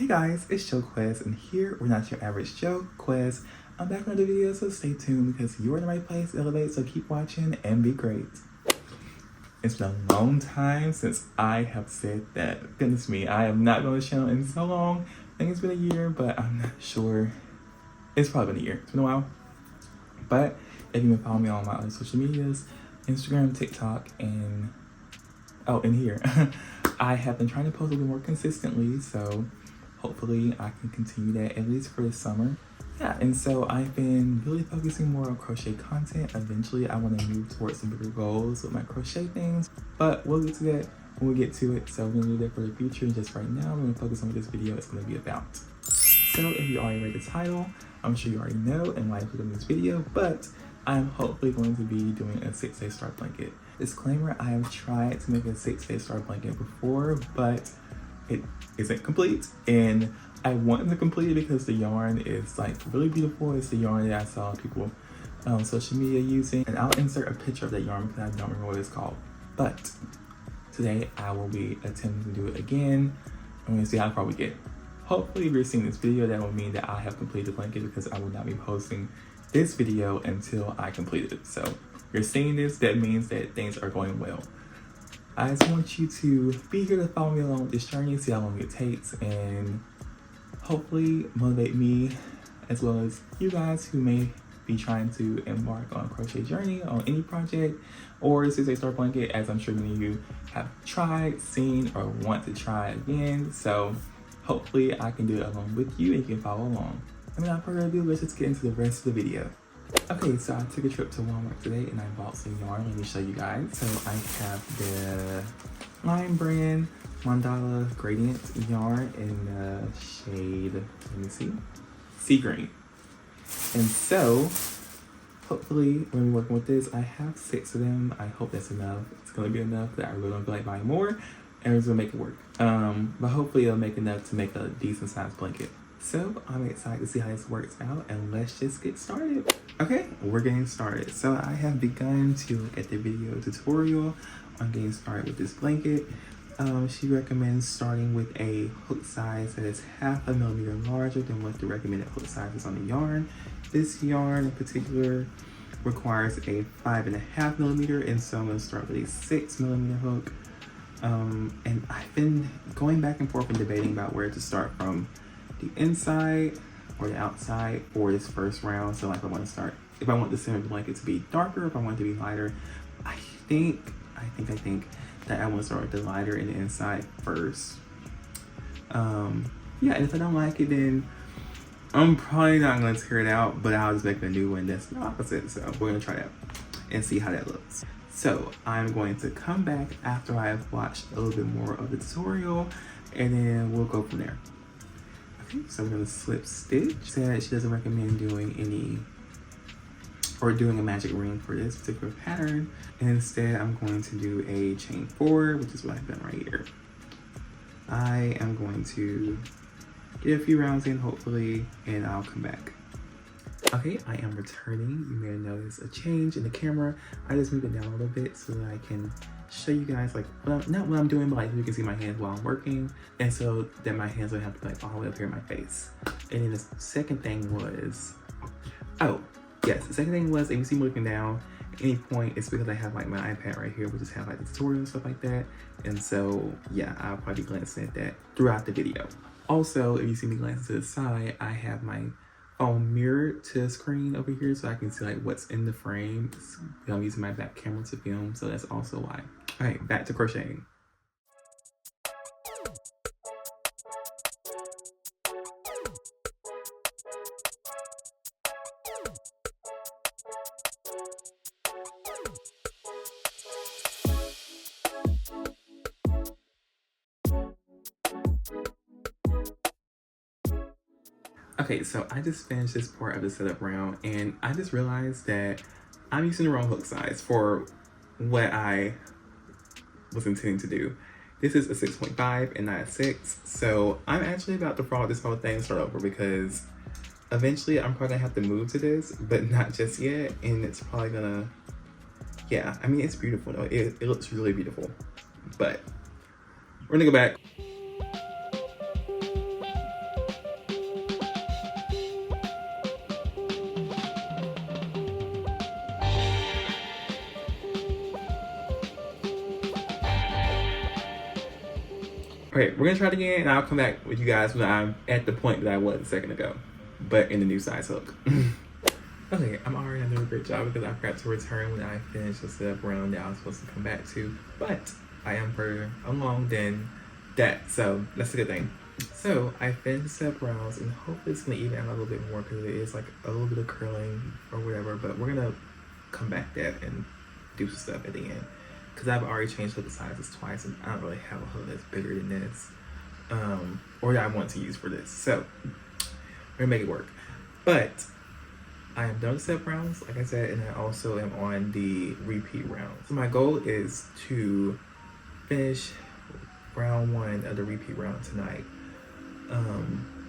Hey guys, it's JoQuez, and here we're Not Your Average JoQuez. I'm back with another video, so stay tuned because you're in the right place to elevate, so keep watching and be great. It's been a long time since I have said that. Goodness me, I have not been on the channel in so long. I think it's been a year, but I'm not sure. It's probably been a year. It's been a while. But if you've been following me on my other social medias, Instagram, TikTok, and here, I have been trying to post a little more consistently, so hopefully I can continue that at least for the summer. Yeah, and so I've been really focusing more on crochet content. Eventually I want to move towards some bigger goals with my crochet things, but we'll get to that when we get to it. So we're gonna do that for the future. Just right now, we're gonna focus on what this video is gonna be about. So if you already read the title, I'm sure you already know and why I put in this video, but I'm hopefully going to be doing a 6-day start blanket. Disclaimer, I have tried to make a 6-day start blanket before, but it isn't complete. And I wanted to complete it because the yarn is like really beautiful. It's the yarn that I saw people on social media using. And I'll insert a picture of that yarn because I don't remember what it's called. But today I will be attempting to do it again. I'm gonna see how far we get. Hopefully if you're seeing this video, that will mean that I have completed the blanket because I will not be posting this video until I completed it. So if you're seeing this, that means that things are going well. I just want you to be here to follow me along with this journey, see how long it takes, and hopefully motivate me as well as you guys who may be trying to embark on a crochet journey on any project or a 6-day start blanket, as I'm sure many of you have tried, seen, or want to try again. So hopefully I can do it along with you and you can follow along. And without further ado, let's just get into the rest of the video. Okay, so I took a trip to Walmart today and I bought some yarn. Let me show you guys. So I have the Line Brand Mandala Gradient yarn in the shade, let me see, sea green. And so hopefully when we're working with this, I have 6 of them. I hope that's enough. It's gonna be enough that I really don't feel like buying more, and we're gonna make it work. But hopefully it'll make enough to make a decent sized blanket. So I'm excited to see how this works out, and let's just get started. Okay, we're getting started. So I have begun to look at the video tutorial on getting started with this blanket. She recommends starting with a hook size that is 0.5 millimeter larger than what the recommended hook size is on the yarn. This yarn in particular requires a 5.5 millimeter, and so I'm gonna start with a 6 millimeter hook. And I've been going back and forth and debating about where to start from, the inside or the outside for this first round. So like I want the center of the blanket to be darker, if I want it to be lighter. I think that I want to start with the lighter in the inside first. Yeah, and if I don't like it, then I'm probably not going to tear it out, but I'll just make a new one that's the opposite. So we're going to try that and see how that looks. So I'm going to come back after I have watched a little bit more of the tutorial, and then we'll go from there. Okay, so we're gonna slip stitch. She said she doesn't recommend doing doing a magic ring for this particular pattern. And instead, I'm going to do a chain 4, which is what I've done right here. I am going to get a few rounds in, hopefully, and I'll come back. Okay, I am returning. You may have noticed a change in the camera. I just moved it down a little bit so that I can show you guys like not what I'm doing, but like you can see my hands while I'm working, and so that my hands don't have to be like all the way up here in my face. And then the second thing was, the second thing was, if you see me looking down at any point, it's because I have like my iPad right here, which just have like the tutorial and stuff like that. And so yeah, I'll probably be glancing at that throughout the video. Also, if you see me glancing to the side, I have my phone mirrored to the screen over here so I can see like what's in the frame. I'm using my back camera to film, so that's also why. All right, back to crocheting. Okay, so I just finished this part of the setup round, and I just realized that I'm using the wrong hook size for what I was intending to do. This is a 6.5 and not a 6, so I'm actually about to frog this whole thing and start over because eventually I'm probably gonna have to move to this, but not just yet, and it's probably gonna, yeah, I mean, it's beautiful though. It looks really beautiful, but we're gonna go back. Okay, we're gonna try it again, and I'll come back with you guys when I'm at the point that I was a second ago, but in the new size hook. Okay, I'm already doing a great job because I forgot to return when I finished the setup round that I was supposed to come back to, but I am further along than that, so that's a good thing. So I finished the setup rounds, and hopefully it's gonna even out a little bit more because it is like a little bit of curling or whatever, but we're gonna come back that and do some stuff at the end because I've already changed hook sizes twice, and I don't really have a hook that's bigger than this, or that I want to use for this. So we're gonna make it work, but I am done with setup rounds, like I said, and I also am on the repeat rounds. So my goal is to finish round 1 of the repeat round tonight.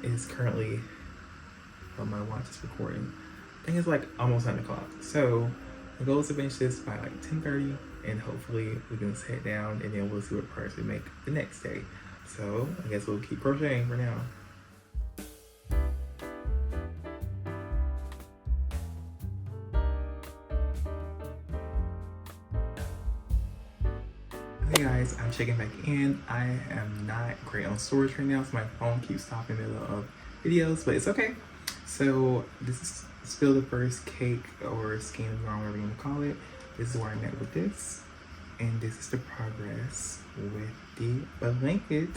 It's currently, my watch is recording. I think it's like almost 9 o'clock. So the goal is to finish this by like 10:30, and hopefully we can sit down and then we'll see what parts we make the next day. So I guess we'll keep crocheting for now. Hey guys, I'm checking back in. I am not great on storage right now, so my phone keeps stopping in the middle of videos, but it's okay. So this is still the first cake or skein of yarn, whatever you want to call it. This is where I'm at with this, and this is the progress with the blanket.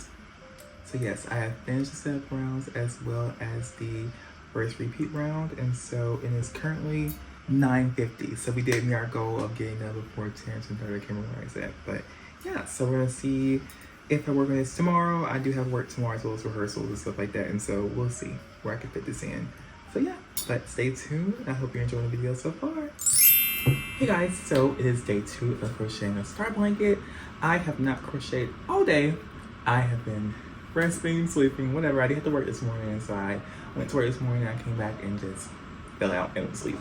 So yes, I have finished the setup rounds as well as the first repeat round, and so it is currently 9:50. So we did meet our goal of getting done before 10 and 30. I can't remember where I said, but yeah, so we're gonna see if I work on this tomorrow. I do have work tomorrow as well as rehearsals and stuff like that, and so we'll see where I can fit this in. So yeah, but stay tuned. I hope you're enjoying the video so far. Hey guys, so it is day 2 of crocheting a star blanket. I have not crocheted all day. I have been resting, sleeping, whatever. I didn't have to work this morning, so I went to work this morning. I came back and just fell out and went to sleep.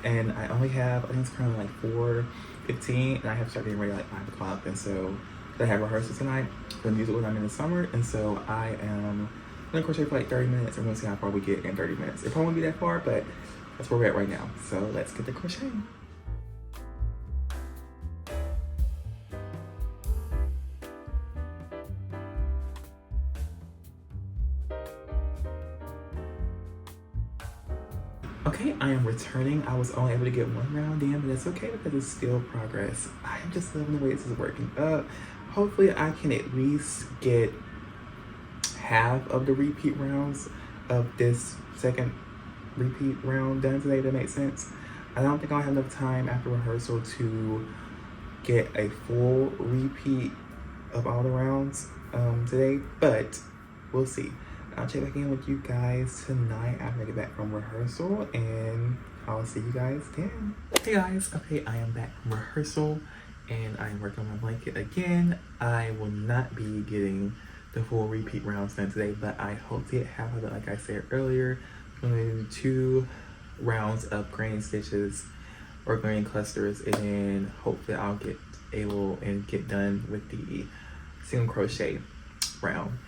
And I only have, I think it's currently like 4:15, and I have to start getting ready at like 5 o'clock. And so I have rehearsal tonight for the music when I'm in the summer. And so I am gonna crochet for like 30 minutes. I'm gonna see how far we get in 30 minutes. It probably won't be that far, but that's where we're at right now. So let's get to crocheting. Okay, I am returning. I was only able to get 1 round in, but that's okay because it's still progress. I am just loving the way this is working up. Hopefully I can at least get half of the repeat rounds of this second repeat round done today, if that makes sense. I don't think I'll have enough time after rehearsal to get a full repeat of all the rounds today, but we'll see. I'll check back in with you guys tonight after I get back from rehearsal, and I'll see you guys then. Hey guys, okay, I am back from rehearsal and I'm working on my blanket again. I will not be getting the full repeat rounds done today, but I hope to get half of it. Like I said earlier, I'm going to do 2 rounds of grain stitches or grain clusters, and then hopefully I'll get able and get done with the single crochet round,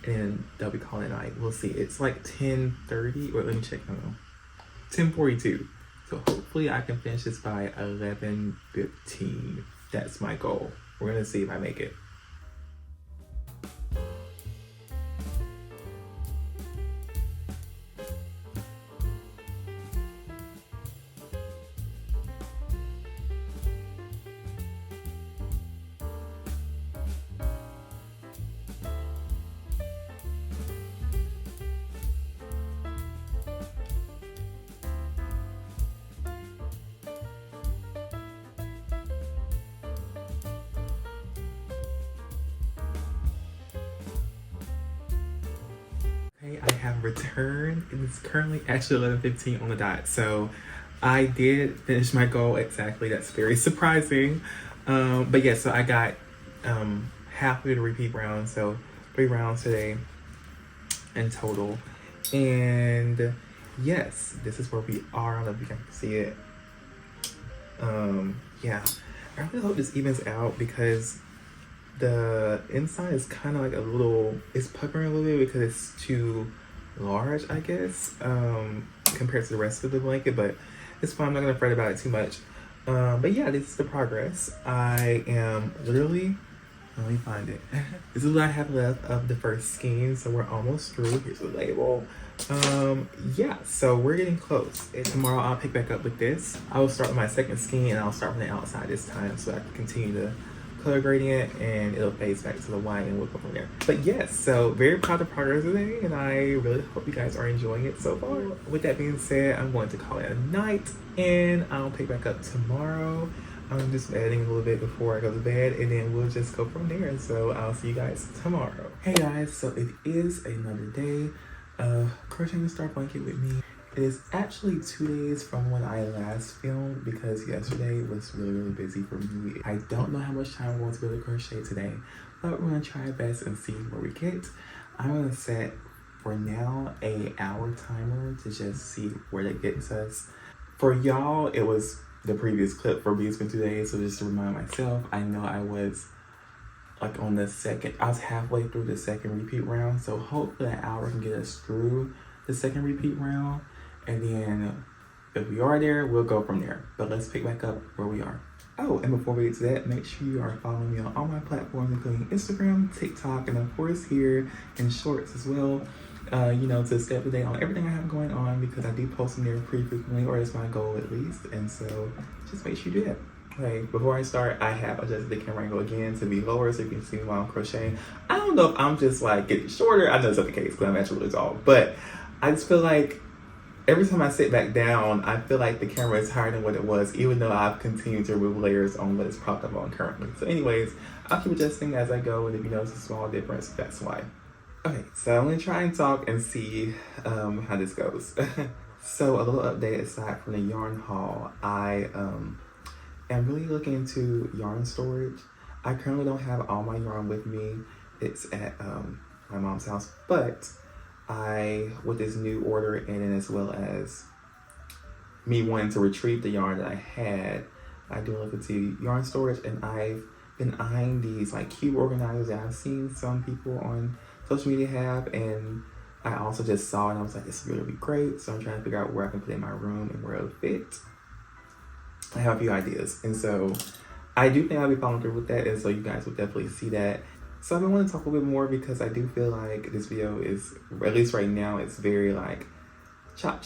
and that'll be calling it night. We'll see. It's like 10:30, or let me check. 10:42. So hopefully I can finish this by 11:15. That's my goal. We're gonna see if I make it. I have returned. It is currently actually 11:15 on the dot. So I did finish my goal exactly. That's very surprising. But yeah, so I got half of the repeat round. So 3 rounds today in total. And yes, this is where we are. I don't know if you can see it. Yeah, I really hope this evens out because the inside is kind of like a little, it's puckering a little bit because it's too large, I guess, compared to the rest of the blanket, but it's fine. I'm not gonna fret about it too much. But yeah, this is the progress. I am literally Let me find it. This is what I have left of the first skein, so we're almost through. Here's the label. Yeah, so we're getting close. And tomorrow I'll pick back up with this. I will start with my second skein, and I'll start from the outside this time so I can continue the color gradient, and it'll phase back to the white, and we'll go from there. But yes, so very proud of progress today, and I really hope you guys are enjoying it so far. With that being said, I'm going to call it a night, and I'll pick back up tomorrow. I'm just editing a little bit before I go to bed, and then we'll just go from there. So I'll see you guys tomorrow. Hey guys, so it is another day of crocheting the star blanket with me. It is actually 2 days from when I last filmed because yesterday was really busy for me. I don't know how much time I'm going to be able to crochet today, but we're gonna try our best and see where we get. I'm gonna set for now a hour timer to just see where that gets us. For y'all, it was the previous clip. For me, it's been 2 days, so just to remind myself, I know I was like on the second, I was halfway through the second repeat round, so hopefully an hour can get us through the second repeat round, and then if we are there, we'll go from there. But let's pick back up where we are. Oh, and before we get to that, make sure you are following me on all my platforms, including Instagram, TikTok, and of course here in Shorts as well. You know, to stay up to date on everything I have going on, because I do post them there pretty frequently, or it's my goal at least. And so just make sure you do that. Okay, before I start, I have adjusted the camera angle again to be lower so you can see me while I'm crocheting. I don't know if I'm just like getting shorter. I know it's not the case because I'm actually really tall, but I just feel like every time I sit back down, I feel like the camera is higher than what it was, even though I've continued to remove layers on what it's propped up on currently. So anyways, I'll keep adjusting as I go, and if you notice a small difference, that's why. Okay, so I'm gonna try and talk and see how this goes. So a little update aside from the yarn haul, I am really looking into yarn storage. I currently don't have all my yarn with me. It's at my mom's house, but with this new order and then as well as me wanting to retrieve the yarn that I had, I do look into yarn storage, and I've been eyeing these like cube organizers that I've seen some people on social media have, and I also just saw it and I was like, this is really great. So I'm trying to figure out where I can put it in my room and where it'll fit. I have a few ideas, and so I do think I'll be following through with that, and so you guys will definitely see that. So I've been wanting to talk a little bit more because I do feel like this video is, at least right now, it's very like chop,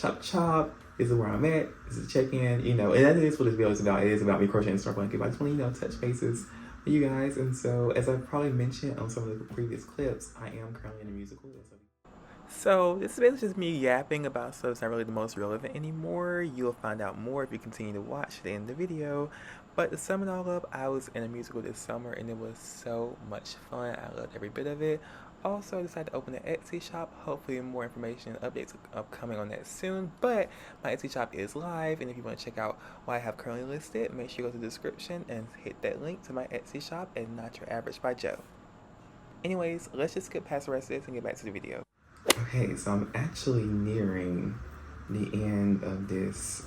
this is where I'm at, this is a check-in, you know, and that is what this video is about. It is about me crocheting the star blanket, but I just want to, you know, touch bases with you guys. And so as I've probably mentioned on some of the previous clips, I am currently in a musical. So this is basically just me yapping about stuff that's not really the most relevant anymore. You'll find out more if you continue to watch the end of the video. But to sum it all up, I was in a musical this summer and it was so much fun. I loved every bit of it. Also, I decided to open an Etsy shop. Hopefully more information and updates upcoming on that soon. But my Etsy shop is live, and if you want to check out what I have currently listed, make sure you go to the description and hit that link to my Etsy shop at Not Your Average by Joe. Anyways, let's just skip past the rest of this and get back to the video. Okay, so I'm actually nearing the end of this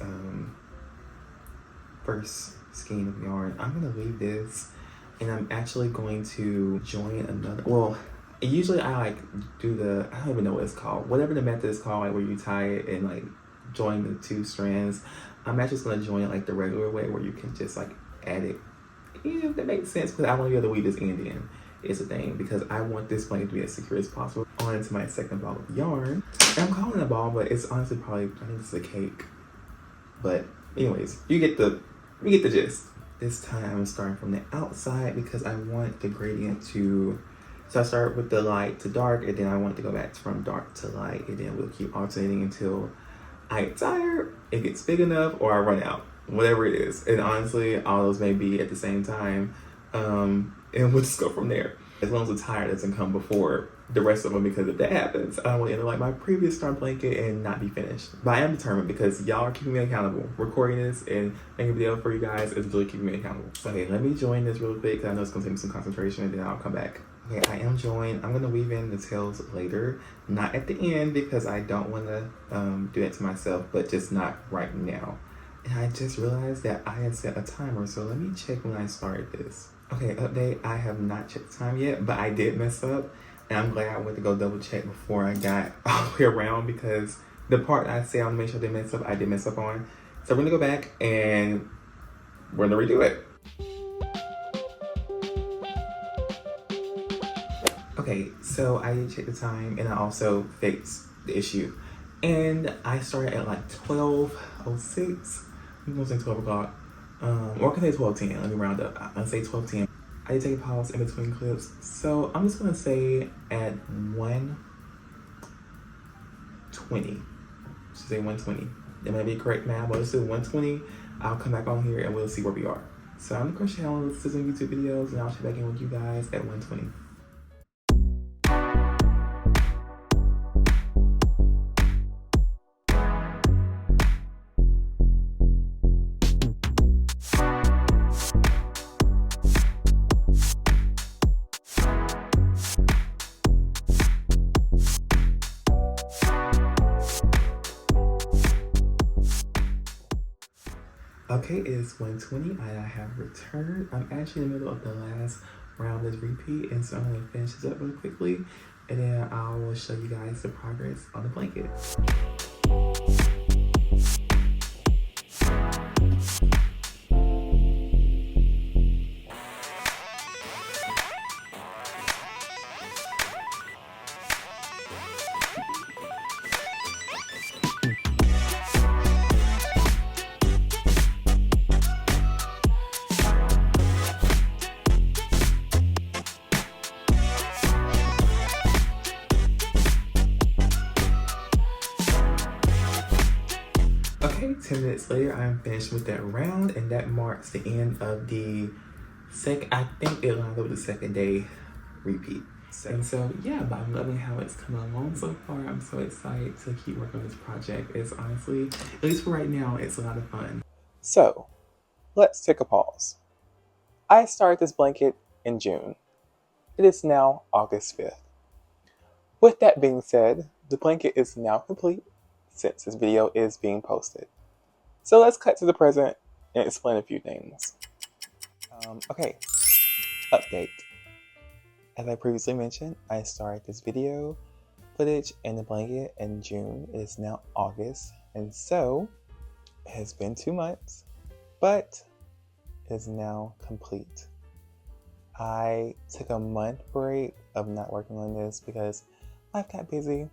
first skein of yarn. I'm gonna leave this, and I'm actually going to join another, well, usually I like do the, I don't even know what it's called, whatever the method is called, like where you tie it and like join the two strands. I'm actually just gonna join it like the regular way where you can just like add it, yeah, if that makes sense, because I want to be able to weave this end in. Is a thing, because I want this blanket to be as secure as possible. On to my second ball of yarn. And I'm calling it a ball, but it's honestly probably, I think it's a cake. But anyways, you get the gist. This time I'm starting from the outside because I want the gradient to, so I start with the light to dark, and then I want to go back from dark to light, and then we'll keep alternating until I get tired, it gets big enough, or I run out, whatever it is. And honestly, all those may be at the same time. And we'll just go from there. As long as the tire doesn't come before the rest of them, because if that happens, I don't want to end up like my previous star blanket and not be finished. But I am determined because y'all are keeping me accountable. Recording this and making a video for you guys is really keeping me accountable. So okay, let me join this real quick because I know it's gonna take me some concentration, and then I'll come back. Okay, I am joined. I'm gonna weave in the tails later, not at the end because I don't want to do it to myself, but just not right now. And I just realized that I had set a timer, so let me check when I started this. Okay, update, I have not checked the time yet, but I did mess up, and I'm glad I went to go double check before I got all the way around, because the part I say I want to make sure I didn't mess up, I did mess up on. So we're gonna go back and we're gonna redo it. Okay, so I did check the time and I also fixed the issue. And I started at like 12:06. I'm gonna say 12 o'clock. Or I can say 12:10. Let me round up. I'm gonna say 12:10. I did take a pause in between clips. So I'm just gonna say at 1:20. Should say 1:20. That might be correct now, but let's do 1:20. I'll come back on here and we'll see where we are. So I'm Crochet on some YouTube videos and I'll check back in with you guys at 1:20. Okay, it's 1:20. I have returned. I'm actually in the middle of the last round of this repeat, and so I'm gonna finish this up really quickly, and then I will show you guys the progress on the blanket. Okay, 10 minutes later, I'm finished with that round, and that marks the end of the I think it lines up with the second day repeat. And so, yeah, but I'm loving how it's coming along so far. I'm so excited to keep working on this project. It's honestly, at least for right now, it's a lot of fun. So, let's take a pause. I started this blanket in June. It is now August 5th. With that being said, the blanket is now complete since this video is being posted. So let's cut to the present and explain a few things. Okay, update. As I previously mentioned, I started this video footage in the blanket in June. It is now August, and so it has been 2 months, but it is now complete. I took a month break of not working on this because life got busy,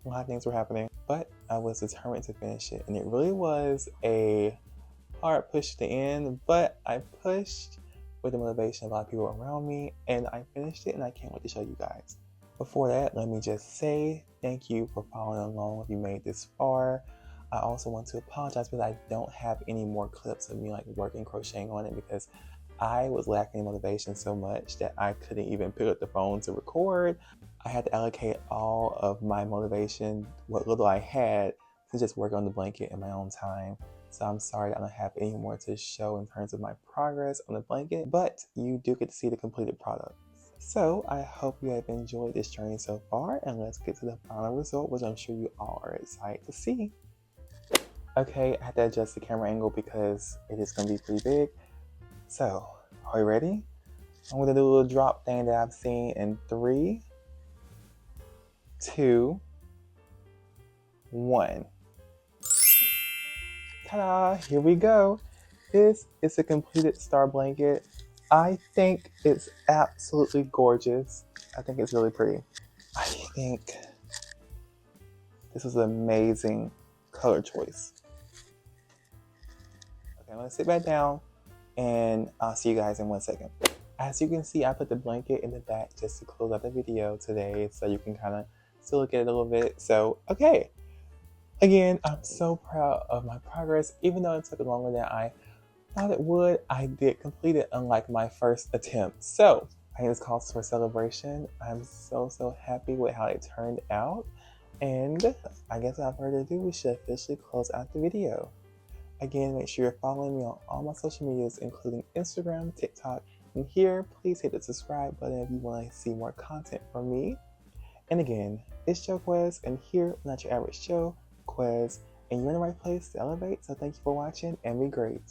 a lot of things were happening, but I was determined to finish it, and it really was a hard push to end, but I pushed with the motivation of a lot of people around me, and I finished it, and I can't wait to show you guys. Before that, let me just say thank you for following along if you made this far. I also want to apologize because I don't have any more clips of me like working crocheting on it because I was lacking motivation so much that I couldn't even pick up the phone to record. I had to allocate all of my motivation, what little I had, to just work on the blanket in my own time. So I'm sorry I don't have any more to show in terms of my progress on the blanket, but you do get to see the completed product. So I hope you have enjoyed this journey so far, and let's get to the final result, which I'm sure you all are excited to see. Okay, I had to adjust the camera angle because it is going to be pretty big. So, are you ready? I'm going to do a little drop thing that I've seen in 3, 2, 1. Ta-da! Here we go. This is a completed star blanket. I think it's absolutely gorgeous. I think it's really pretty. I think this is an amazing color choice. Okay, I'm going to sit back down and I'll see you guys in 1 second. As you can see, I put the blanket in the back just to close out the video today so you can kind of still look at it a little bit. So, okay. Again, I'm so proud of my progress. Even though it took longer than I thought it would, I did complete it unlike my first attempt. So, I think this calls for celebration. I'm so happy with how it turned out. And I guess without further ado, we should officially close out the video. Again, make sure you're following me on all my social medias, including Instagram, TikTok, and here, please hit the subscribe button if you want to see more content from me. And again, it's JoQuez, and here, Not Your Average JoQuez, and you're in the right place to elevate, so thank you for watching, and be great.